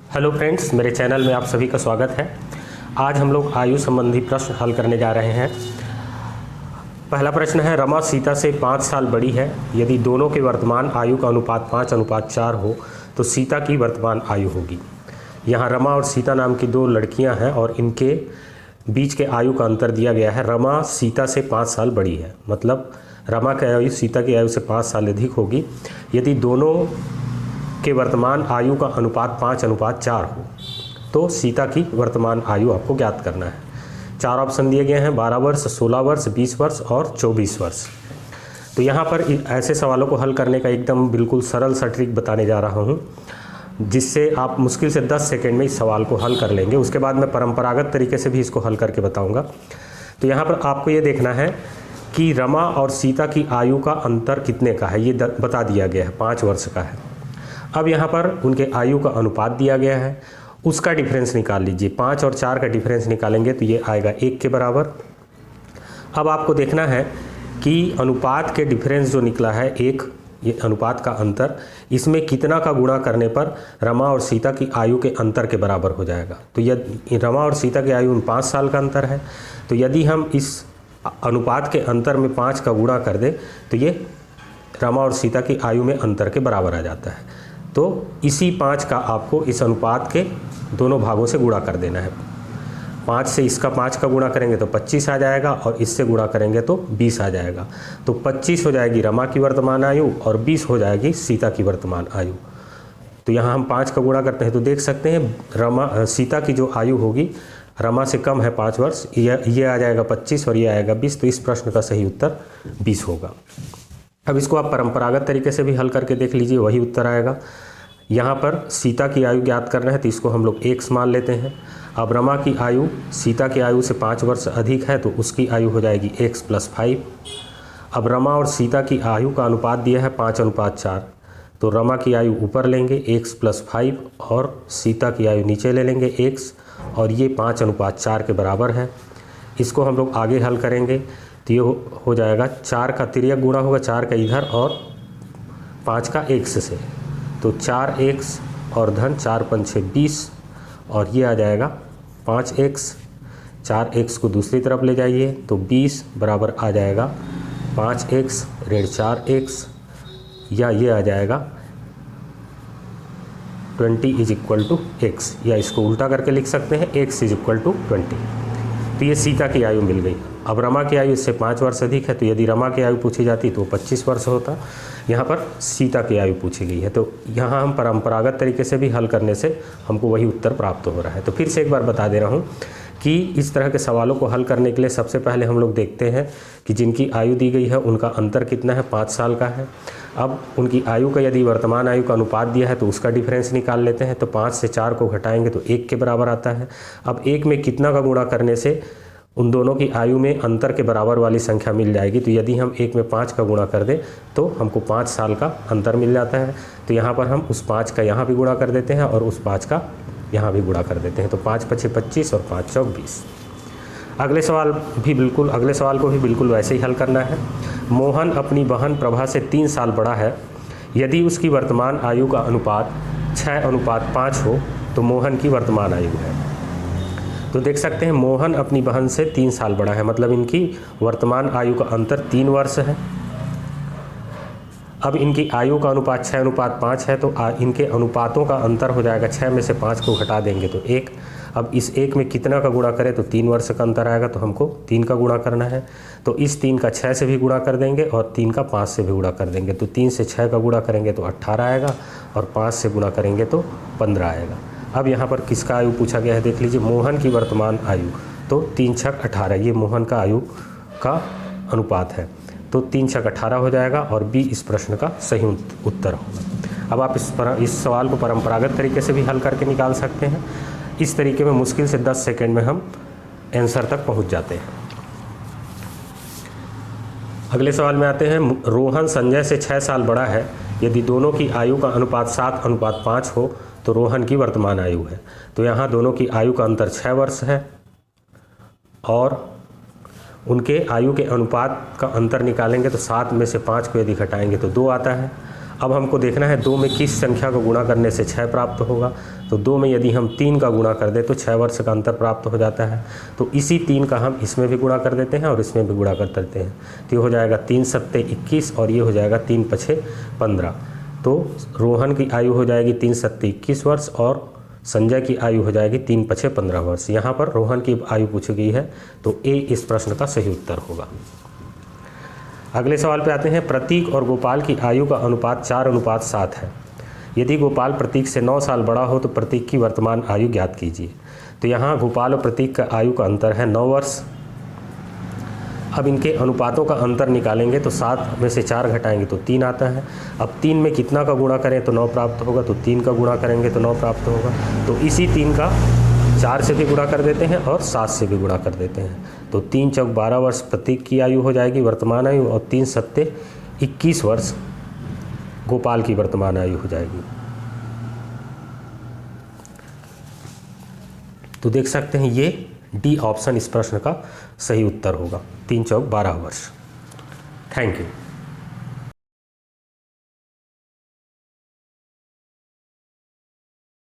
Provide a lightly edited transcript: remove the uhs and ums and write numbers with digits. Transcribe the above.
Hello friends, मेरे channel में आप सभी का स्वागत है। आज हम लोग आयु संबंधी प्रश्न हल करने जा रहे हैं। पहला प्रश्न है, रमा सीता से 5 साल बड़ी है। यदि दोनों के वर्तमान आयु का अनुपात 5:4 हो तो सीता की वर्तमान आयु होगी। यहाँ रमा और सीता नाम की दो लड़कियाँ हैं और इनके बीच के आयु का अंतर दिया गया है। रमा सीता से 5 साल बड़ी है, मतलब रमा की आयु सीता की आयु से 5 साल अधिक होगी। यदि दोनों के वर्तमान आयु का अनुपात 5:4 हो तो सीता की वर्तमान आयु आपको ज्ञात करना है। 4 ऑप्शन दिए गए हैं, 12 वर्ष, 16 वर्ष, 20 वर्ष और 24 वर्ष। तो यहाँ पर ऐसे सवालों को हल करने का एकदम बिल्कुल सरल सा ट्रिक बताने जा रहा हूँ, जिससे आप मुश्किल से 10 सेकेंड में इस सवाल को हल कर लेंगे। उसके बाद मैं परंपरागत तरीके से भी इसको हल करके बताऊँगा। तो यहाँ पर आपको ये देखना है कि रमा और सीता की आयु का अंतर कितने का है, ये बता दिया गया है, 5 वर्ष का है। अब यहाँ पर उनके आयु का अनुपात दिया गया है, उसका डिफरेंस निकाल लीजिए। 5 और 4 का डिफरेंस निकालेंगे तो ये आएगा 1 के बराबर। अब आपको देखना है कि अनुपात के डिफरेंस जो निकला है 1, ये अनुपात का अंतर, इसमें कितना का गुणा करने पर रमा और सीता की आयु के अंतर के बराबर हो जाएगा। तो यदि रमा और सीता की आयु में 5 साल का अंतर है, तो यदि हम इस अनुपात के अंतर में 5 का गुणा कर दें तो ये रमा और सीता की आयु में अंतर के बराबर आ जाता है। तो इसी 5 का आपको इस अनुपात के दोनों भागों से गुणा कर देना है। 5 से इसका 5 का गुणा करेंगे तो 25 आ जाएगा और इससे गुणा करेंगे तो 20 आ जाएगा। तो 25 हो जाएगी रमा की वर्तमान आयु और 20 हो जाएगी सीता की वर्तमान आयु। तो यहाँ हम 5 का गुणा करते हैं तो देख सकते हैं सीता की जो आयु होगी रमा से कम है 5 वर्ष, ये आ जाएगा 25 और ये आएगा 20। तो इस प्रश्न का सही उत्तर 20 होगा। अब इसको आप परंपरागत तरीके से भी हल करके देख लीजिए, वही उत्तर आएगा। यहाँ पर सीता की आयु ज्ञात करना है तो इसको हम लोग x मान लेते हैं। अब रमा की आयु सीता की आयु से 5 वर्ष अधिक है तो उसकी आयु हो जाएगी x + 5। अब रमा और सीता की आयु का अनुपात दिया है 5:4, तो रमा की आयु ऊपर लेंगे x + 5 और सीता की आयु नीचे ले लेंगे x, और ये 5:4 के बराबर है। इसको हम लोग आगे हल करेंगे तो ये हो जाएगा 4 का तिर्यक गुणा होगा, 4 का इधर और 5 का x से, तो 4x और धन 4 × 5 = 20 और ये आ जाएगा 5x। 4x को दूसरी तरफ ले जाइए तो 20 बराबर आ जाएगा 5x ऋण 4x, या ये आ जाएगा 20 = x, या इसको उल्टा करके लिख सकते हैं x = 20। तो ये सीता की आयु मिल गई। अब रमा की आयु इससे 5 वर्ष अधिक है, तो यदि रमा की आयु पूछी जाती तो 25 वर्ष होता। यहाँ पर सीता की आयु पूछी गई है, तो यहाँ हम परंपरागत तरीके से भी हल करने से हमको वही उत्तर प्राप्त हो रहा है। तो फिर से एक बार बता दे रहा हूँ कि इस तरह के सवालों को हल करने के लिए सबसे पहले हम लोग देखते हैं कि जिनकी आयु दी गई है उनका अंतर कितना है, 5 साल का है। अब उनकी आयु का यदि वर्तमान आयु का अनुपात दिया है तो उसका डिफरेंस निकाल लेते हैं। तो 5 से 4 को घटाएंगे तो 1 के बराबर आता है। अब 1 में कितना का गुणा करने से उन दोनों की आयु में अंतर के बराबर वाली संख्या मिल जाएगी। तो यदि हम 1 में 5 का गुणा कर दें तो हमको 5 साल का अंतर मिल जाता है। तो यहाँ पर हम उस 5 का यहाँ भी गुणा कर देते हैं और उस 5 का यहाँ भी गुणा कर देते हैं। तो 5 × 5 = 25 और 5 × 4 = 20। अगले सवाल को भी बिल्कुल वैसे ही हल करना है। मोहन अपनी बहन प्रभा से 3 साल बड़ा है। यदि उसकी वर्तमान आयु का अनुपात 6:5 हो तो मोहन की वर्तमान आयु है। तो देख सकते हैं मोहन अपनी बहन से 3 साल बड़ा है, मतलब इनकी वर्तमान आयु का अंतर 3 वर्ष है। अब इनकी आयु का अनुपात 6:5 है, तो इनके अनुपातों का अंतर हो जाएगा, 6 में से 5 को घटा देंगे तो 1। अब इस 1 में कितना का गुणा करें तो 3 वर्ष का अंतर आएगा, तो हमको 3 का गुणा करना है। तो इस 3 का 6 से भी गुणा कर देंगे और 3 का 5 से भी गुणा कर देंगे। तो 3 से 6 का गुणा करेंगे तो 18 आएगा और 5 से गुणा करेंगे तो 15 आएगा। अब यहाँ पर किसका आयु पूछा गया है, देख लीजिए, मोहन की वर्तमान आयु। तो 3 × 6 = 18, ये मोहन का आयु का अनुपात है। तो 3 × 6 = 18 हो जाएगा और बी इस प्रश्न का सही उत्तर होगा। अब आप इस सवाल को परंपरागत तरीके से भी हल करके निकाल सकते हैं। इस तरीके में मुश्किल से 10 सेकेंड में हम आंसर तक पहुंच जाते हैं। अगले सवाल में आते हैं। रोहन संजय से 6 साल बड़ा है। यदि दोनों की आयु का अनुपात 7:5 हो तो रोहन की वर्तमान आयु है। तो यहाँ दोनों की आयु का अंतर 6 वर्ष है और उनके आयु के अनुपात का अंतर निकालेंगे तो 7 में से 5 को यदि घटाएंगे तो 2 आता है। अब हमको देखना है 2 में किस संख्या को गुणा करने से 6 प्राप्त होगा। तो 2 में यदि हम 3 का गुणा कर दें तो 6 वर्ष का अंतर प्राप्त हो जाता है। तो इसी 3 का हम इसमें भी गुणा कर देते हैं और इसमें भी गुणा कर देते हैं। तो ये हो जाएगा 3 सत्ते 21 और ये हो जाएगा 3 पछे 15। तो रोहन की आयु हो जाएगी 3 सत्ते 21 वर्ष और संजय की आयु हो जाएगी 3 पछे 15 वर्ष। यहाँ पर रोहन की आयु पूछी गई है, तो ए इस प्रश्न का सही उत्तर होगा। अगले सवाल पे आते हैं। प्रतीक और गोपाल की आयु का अनुपात 4:7 है। यदि गोपाल प्रतीक से 9 साल बड़ा हो तो प्रतीक की वर्तमान आयु ज्ञात कीजिए। तो यहाँ गोपाल और प्रतीक का आयु का अंतर है 9 वर्ष। अब इनके अनुपातों का अंतर निकालेंगे तो 7 में से 4 घटाएंगे तो 3 आता है। अब 3 में कितना का गुणा करें तो 9 प्राप्त होगा, तो 3 का गुणा करेंगे तो 9 प्राप्त होगा। तो इसी 3 का 4 से भी गुणा कर देते हैं और 7 से भी गुणा कर देते हैं। तो 3 चौक 12 वर्ष प्रतीक की आयु हो जाएगी वर्तमान आयु, और 3 सत्ते 21 वर्ष गोपाल की वर्तमान आयु हो जाएगी। तो देख सकते हैं ये डी ऑप्शन इस प्रश्न का सही उत्तर होगा, 3 चौक 12 वर्ष। Thank you.